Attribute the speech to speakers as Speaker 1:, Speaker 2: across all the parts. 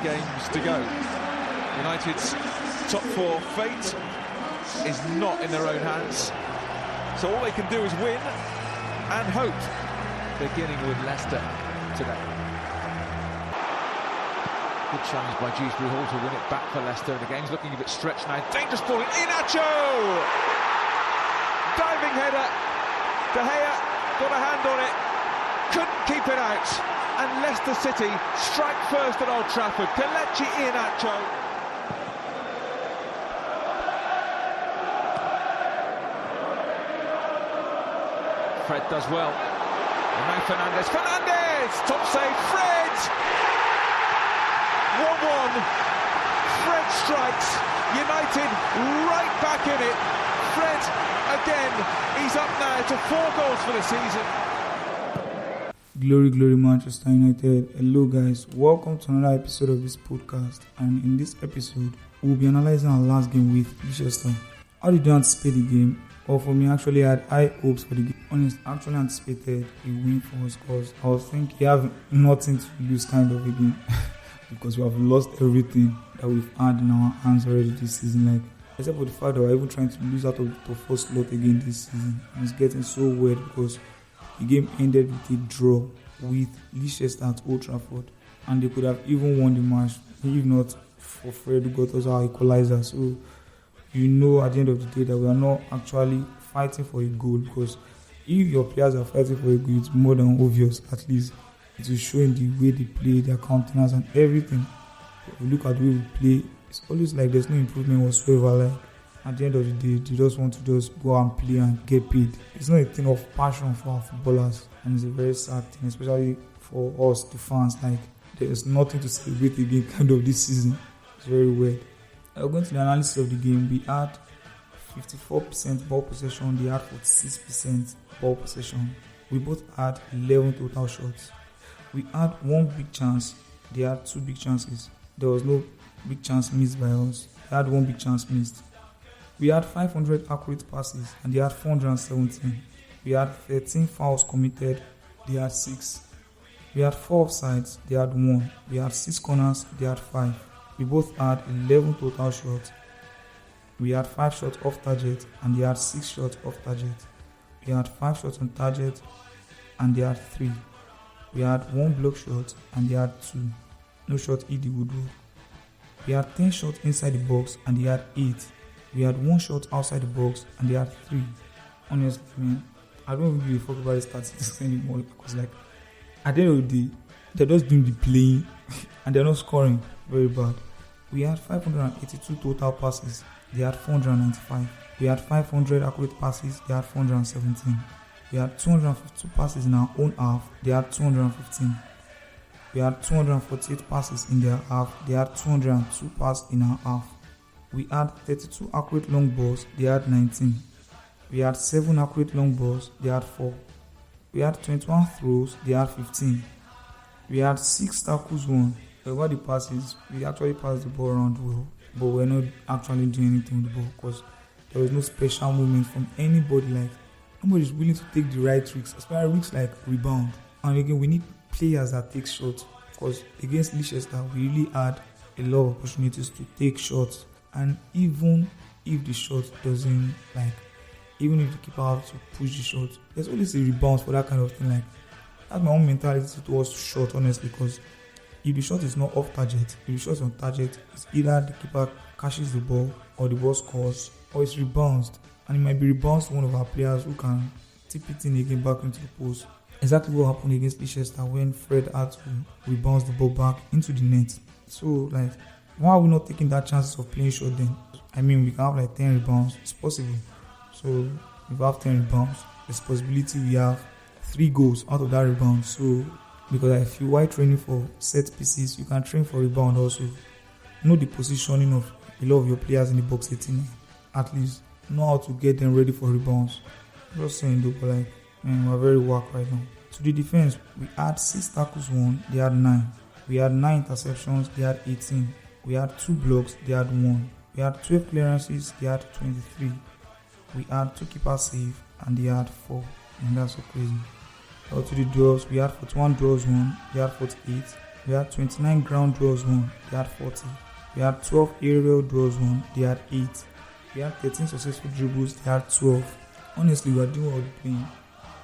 Speaker 1: games to go. United's top four fate is not in their own hands, so all they can do is win and hope, beginning with Leicester today. Good challenge by Ggmu Hall to win it back for Leicester, and the game's looking a bit stretched now. Dangerous ball in Iheanacho! Diving header, De Gea got a hand on it, couldn't keep it out, and Leicester City strike first at Old Trafford. Kelechi Iheanacho. Fred does well, and now Fernandes, top save, Fred! 1-1, Fred strikes, United right back in it. Fred again, he's up now to 4 goals for the season.
Speaker 2: Glory, glory, Manchester United. Hello guys, welcome to another episode of this podcast, and in this episode we'll be analysing our last game with Leicester. How did you anticipate the game? Well, for me, actually, I had high hopes for the game. Honestly, I actually anticipated a win for us because I was thinking we have nothing to lose kind of a game because we have lost everything that we've had in our hands already this season. Like, except for the fact that we're even trying to lose out of the first slot again this season. And it's getting so weird because the game ended with a draw with Leicester at Old Trafford, and they could have even won the match if not for Fred who got us our equalizer. So you know at the end of the day that we are not actually fighting for a goal, because if your players are fighting for a goal, it's more than obvious. At least it will show in the way they play, their countenance and everything. If you look at the way we play, it's always like there's no improvement whatsoever. Like at the end of the day, they just want to just go and play and get paid. It's not a thing of passion for our footballers, and it's a very sad thing, especially for us, the fans. Like there's nothing to celebrate again kind of this season. It's very weird. Going to the analysis of the game, we had 54% ball possession, they had 46% ball possession. We both had 11 total shots. We had one big chance, they had 2 big chances. There was no big chance missed by us. They had 1 big chance missed. We had 500 accurate passes and they had 417. We had 13 fouls committed, they had 6. We had 4 offsides, they had 1. We had 6 corners, they had 5. We both had 11 total shots. We had 5 shots off target and they had 6 shots off target. We had 5 shots on target and they had 3. We had 1 block shot and they had 2. No shot hit the woodwork. We had 10 shots inside the box and they had 8. We had 1 shot outside the box and they had 3. Honestly, man, I don't even give a fuck about the statistics anymore, because like at the end of the day, they're just doing the playing and they're not scoring. Very bad. We had 582 total passes, they had 495. We had 500 accurate passes, they had 417. We had 252 passes in our own half, they had 215. We had 248 passes in their half, they had 202 passes in our half. We had 32 accurate long balls, they had 19. We had 7 accurate long balls, they had 4. We had 21 throws, they had 15. We had 6 tackles won. Over the passes, we actually passed the ball around well, but we're not actually doing anything with the ball because there was no special movement from anybody. Like nobody's willing to take the right risks, especially risks like rebound. And again, we need players that take shots, because against Leicester we really had a lot of opportunities to take shots, and even if the shot doesn't even if the keeper has to push the shot, there's always a rebound for that kind of thing. Like that's my own mentality towards shot, honestly, because if the shot is not off target, if the shot is on target, it's either the keeper catches the ball or the ball scores, or it's rebounded, and it might be rebounded to one of our players who can tip it in again back into the post. Exactly what happened against Leicester when Fred had to rebound the ball back into the net. So like, why are we not taking that chances of playing shot then? I mean, we can have like 10 rebounds, it's possible. So if we have 10 rebounds, there's possibility we have 3 goals out of that rebound. So because I feel while training for set pieces, you can train for rebound also. Know the positioning of a lot of your players in the box 18. At least know how to get them ready for rebounds. Just saying though, but like, man, we're very weak right now. To the defense, we had 6 tackles won, they had 9. We had 9 interceptions, they had 18. We had 2 blocks, they had 1. We had 12 clearances, they had 23. We had 2 keeper save and they had 4. And that's so crazy. To the draws, we had 41 draws won, they had 48. We had 29 ground duels won, they had 40. We had 12 aerial duels won, they had 8. We had 13 successful dribbles, they had 12. Honestly, we are doing well playing.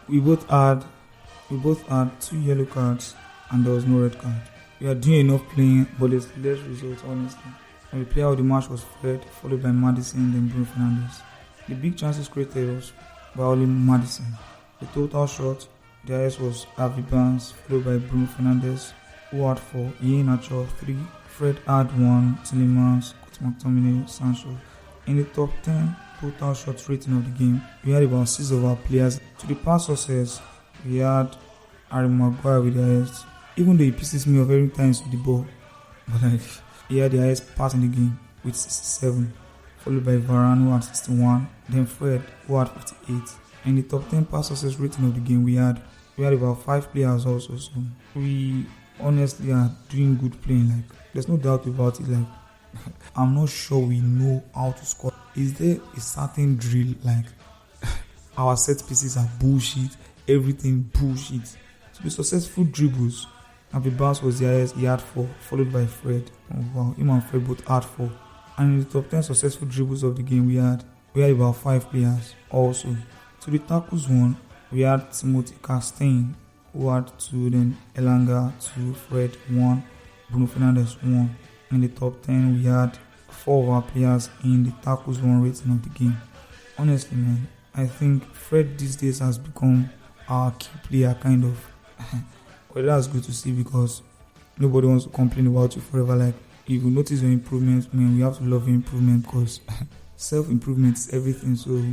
Speaker 2: We both had 2 yellow cards and there was no red card. We are doing enough playing, but there's less results, honestly. And the player of the match was Fred, followed by Madison, then Bruno Fernandes. The big chances created was by only Madison. The total shot, the highest was Harvey Barnes, followed by Bruno Fernandes, who had 4, Iheanacho 3, Fred had 1, Tillemans, McTominay, Sancho. In the top 10 total shot rating of the game, we had about 6 of our players. To the pass success, we had Harry Maguire with the highest, even though he pisses me off every time with the ball, but he had the highest pass in the game with 67, followed by Varane who had 61, then Fred who had 58. In the top 10 pass success rating of the game, we had about 5 players also, so we honestly are doing good playing. Like, there's no doubt about it. Like, I'm not sure we know how to score. Is there a certain drill? Like, our set pieces are bullshit, everything bullshit. So the successful dribbles, Harvey Barnes was the highest, he had 4, followed by Fred. Oh wow, him and Fred both had 4. And in the top 10 successful dribbles of the game, we had about 5 players also. To the tackles won, we had Timothy Castaigne, who had 2, then Elanga 2, Fred 1, Bruno Fernandes 1. In the top 10, we had 4 of our players in the tackles won rating of the game. Honestly, man, I think Fred these days has become our key player, kind of. Well, that's good to see because nobody wants to complain about you forever. Like, if you notice your improvement, man, we have to love your improvement because self-improvement is everything. So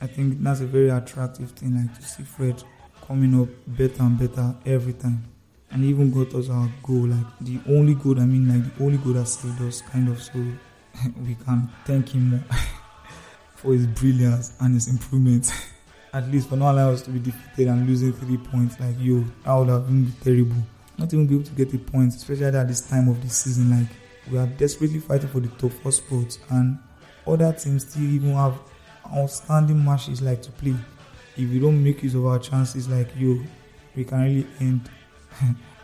Speaker 2: I think that's a very attractive thing, like to see Fred coming up better and better every time. And he even got us our goal, like the only goal that saved us, kind of, so we can thank him more for his brilliance and his improvement. At least for not allowing us to be defeated and losing 3 points, like, yo, that would have been terrible. Not even be able to get a point, especially at this time of the season. Like, we are desperately fighting for the top 4 spots, and other teams still even have outstanding matches like to play. If we don't make use of our chances, like, yo, we can really end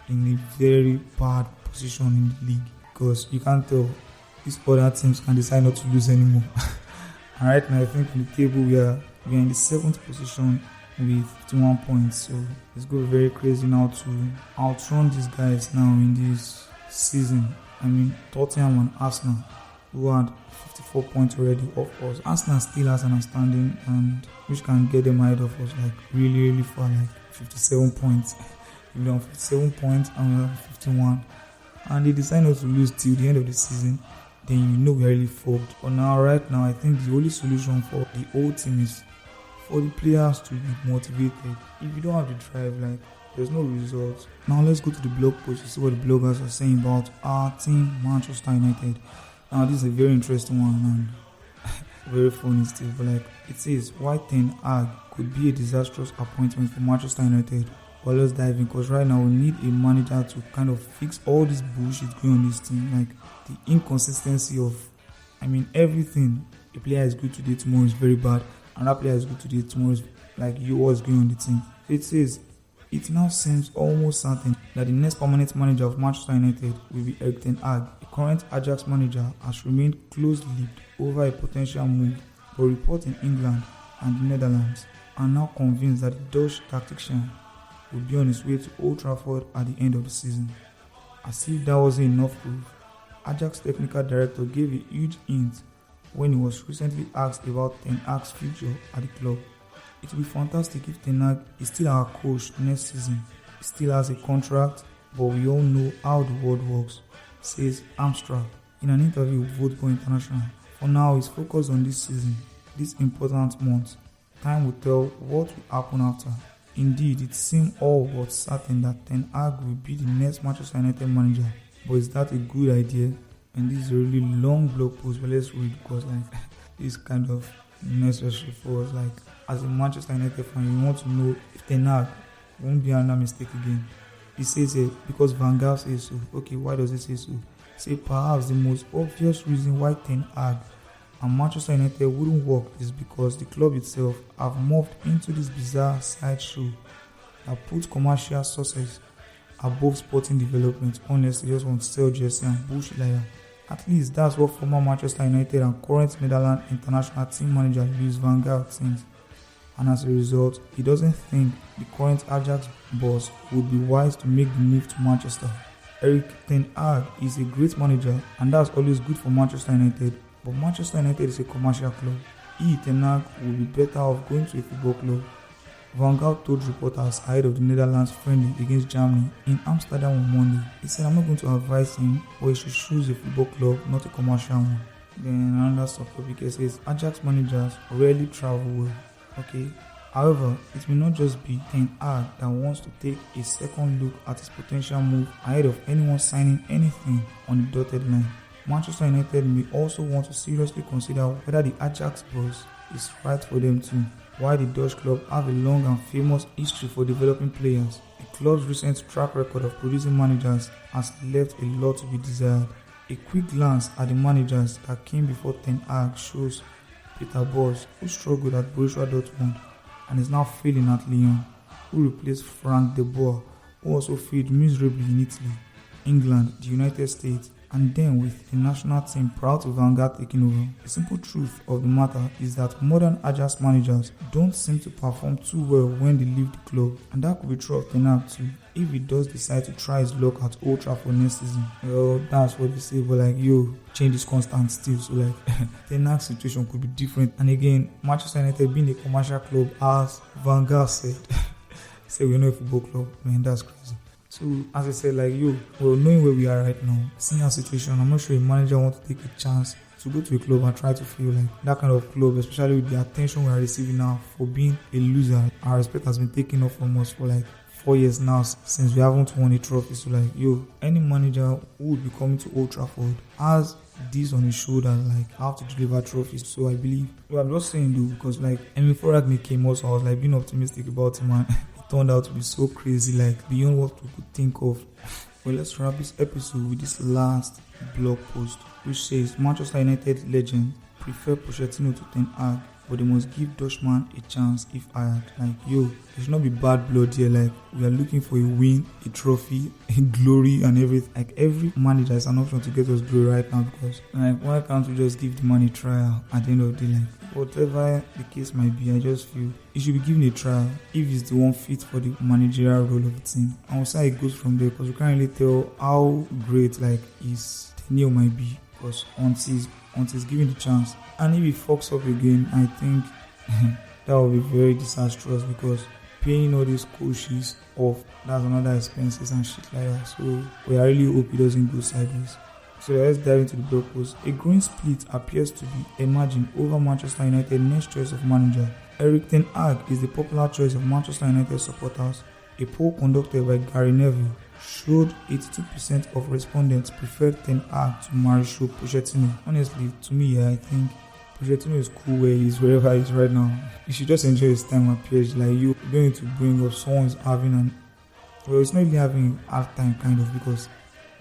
Speaker 2: in a very bad position in the league, because you can't tell, these other teams can decide not to lose anymore. And right now, I think on the table we are in the 7th position with 51 points, so it's going to be very crazy now to outrun these guys now in this season. I mean, Tottenham and Arsenal, who had 54 points already off us. Arsenal still has an outstanding, and which can get them ahead of us, like really, really far, like 57 points. If they're on 57 points and we're on 51, and they decide not to lose till the end of the season, then you know we're really fucked. But now, right now, I think the only solution for the whole team is for the players to be motivated. If you don't have the drive, like, there's no results. Now let's go to the blog post to see what the bloggers are saying about our team, Manchester United. Now this is a very interesting one and very funny still, but like, it says, why Ten Hag could be a disastrous appointment for Manchester United. Well, let's dive in, because right now we need a manager to kind of fix all this bullshit going on this team, like the inconsistency of, everything. A player is good today, tomorrow is very bad. Another player is good today, tomorrow is like, what's going on the team. It says, it now seems almost certain that the next permanent manager of Manchester United will be Erik Ten Hag. The current Ajax manager has remained close-lipped over a potential move, but reports in England and the Netherlands are now convinced that the Dutch tactician will be on his way to Old Trafford at the end of the season. As if that wasn't enough proof, Ajax technical director gave a huge hint when he was recently asked about Ten Hag's future at the club. It will be fantastic if Ten Hag is still our coach next season. He still has a contract, but we all know how the world works, says Armstrong in an interview with Vodafone International. For now, he's focused on this season, this important month. Time will tell what will happen after. Indeed, it seems all but certain that Ten Hag will be the next Manchester United manager. But is that a good idea? And this is a really long blog post, but let's read, because it's kind of necessary for us. Like, as a Manchester United fan, you want to know if Ten Hag won't be another mistake again. He says it because Van Gaal says so. Okay, why does he say so? Say perhaps the most obvious reason why Ten Hag and Manchester United wouldn't work is because the club itself have morphed into this bizarre sideshow that puts commercial success above sporting development. Honestly, just want to sell jersey and bullshit like that. At least that's what former Manchester United and current Netherlands international team manager Louis van Gaal thinks. And as a result, he doesn't think the current Ajax boss would be wise to make the move to Manchester. Erik ten Hag is a great manager and that's always good for Manchester United, but Manchester United is a commercial club. Ten Hag would be better off going to a football club. Van Gaal told reporters ahead of the Netherlands friendly against Germany in Amsterdam on Monday. He said, "I'm not going to advise him, but he should choose a football club, not a commercial one." Then another subtopic says Ajax managers rarely travel well. Okay. However, it may not just be Ten Hag that wants to take a second look at his potential move ahead of anyone signing anything on the dotted line. Manchester United may also want to seriously consider whether the Ajax boss is right for them too. While the Dutch club have a long and famous history for developing players, the club's recent track record of producing managers has left a lot to be desired. A quick glance at the managers that came before Ten Hag shows Peter Bosz, who struggled at Borussia Dortmund and is now failing at Lyon, who replaced Frank de Boer, who also failed miserably in Italy, England, the United States, and then with the national team prior to Van Gaal taking over. The simple truth of the matter is that modern Ajax managers don't seem to perform too well when they leave the club, and that could be true of Ten Hag too, if he does decide to try his luck at Old Trafford next season. Well, that's what they say, but change is constant still, so Ten Hag's situation could be different. And again, Manchester United being a commercial club, as Van Gaal said, we're not a football club, man, that's crazy. So, as I said, knowing where we are right now, seeing our situation, I'm not sure a manager wants to take a chance to go to a club and try to feel like that kind of club, especially with the attention we are receiving now for being a loser. Our respect has been taken off from us for 4 years now since we haven't won a trophy. So, any manager who would be coming to Old Trafford has this on his shoulder, have to deliver trophies. So, I believe, I'm just saying though, because before Ragni came also, I was being optimistic about him, man. Turned out to be so crazy, beyond what we could think of. Well, let's wrap this episode with this last blog post, which says Manchester United legend prefer Pochettino to Ten Hag, but they must give Dutchman a chance if hired. There should not be bad blood here. We are looking for a win, a trophy, a glory, and everything. Every manager is an option to get us glory right now, because why can't we just give the man a trial at the end of the day? Whatever the case might be, I just feel he should be given a trial if he's the one fit for the managerial role of the team. And we'll see how it goes from there, because we can't really tell how great his tenure might be, because once he's given the chance. And if he fucks up again, I think that will be very disastrous, because paying all these coaches off, that's another expenses and shit like that. So we really hope he doesn't go sideways. So let's dive into the blog post. A growing split appears to be emerging over Manchester United's next choice of manager. Erik ten Hag is the popular choice of Manchester United supporters. A poll conducted by Gary Neville showed 82% of respondents preferred Ten Hag to Mauricio Pochettino. Honestly, to me, I think Pochettino is cool where he is, wherever he is right now. He should just enjoy his time at PSG. You don't need to bring up someone's having it's not really having hard time kind of, because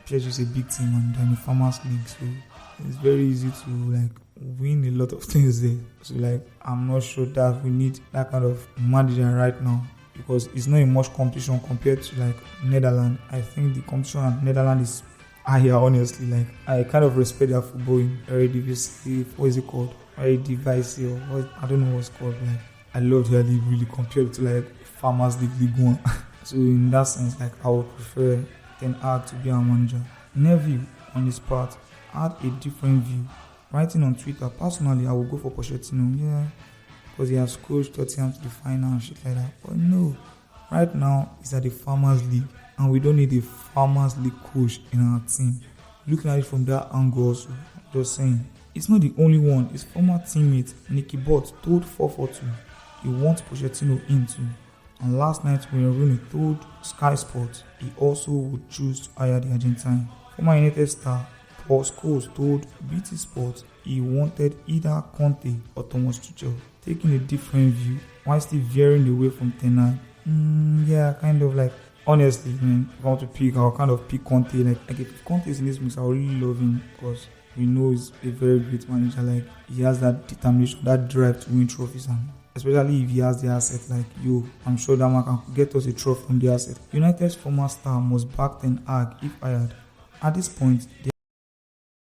Speaker 2: PSG is a big team and they're in the Farmers League, so it's very easy to win a lot of things there. So I'm not sure that we need that kind of manager right now, because it's not a much competition compared to Netherlands. I think the competition at Netherlands is higher, honestly. I kind of respect their football in Eredivisie. What is it called? Eredivisie, or what? I don't know what it's called. I love their league really compared to Farmers League 1. So in that sense, I would prefer Ten Hag to be our manager. Neville, on his part, had a different view. Writing on Twitter, personally, I would go for Pochettino, because he has coached Tottenham to the final and shit like that. But no, right now, he's at the Farmers League, and we don't need a Farmers League coach in our team. Looking at it from that angle also, just saying, it's not the only one. His former teammate, Nicky Butt, told 442 he wants Pochettino in too. And last night, when Rooney told Sky Sports he also would choose to hire the Argentine. Former United star Paul Scholes told BT Sports he wanted either Conte or Thomas Tuchel, taking a different view while still veering away from Ten Hag. Kind of honestly, man, if I want to pick, I'll kind of pick Conte. If Conte is in this mix, I really love him, because we know he's a very great manager. He has that determination, that drive to win trophies, and especially if he has the asset like you. I'm sure that man can get us a trophy from the asset. United's former star must back Ten Hag if hired. At this point,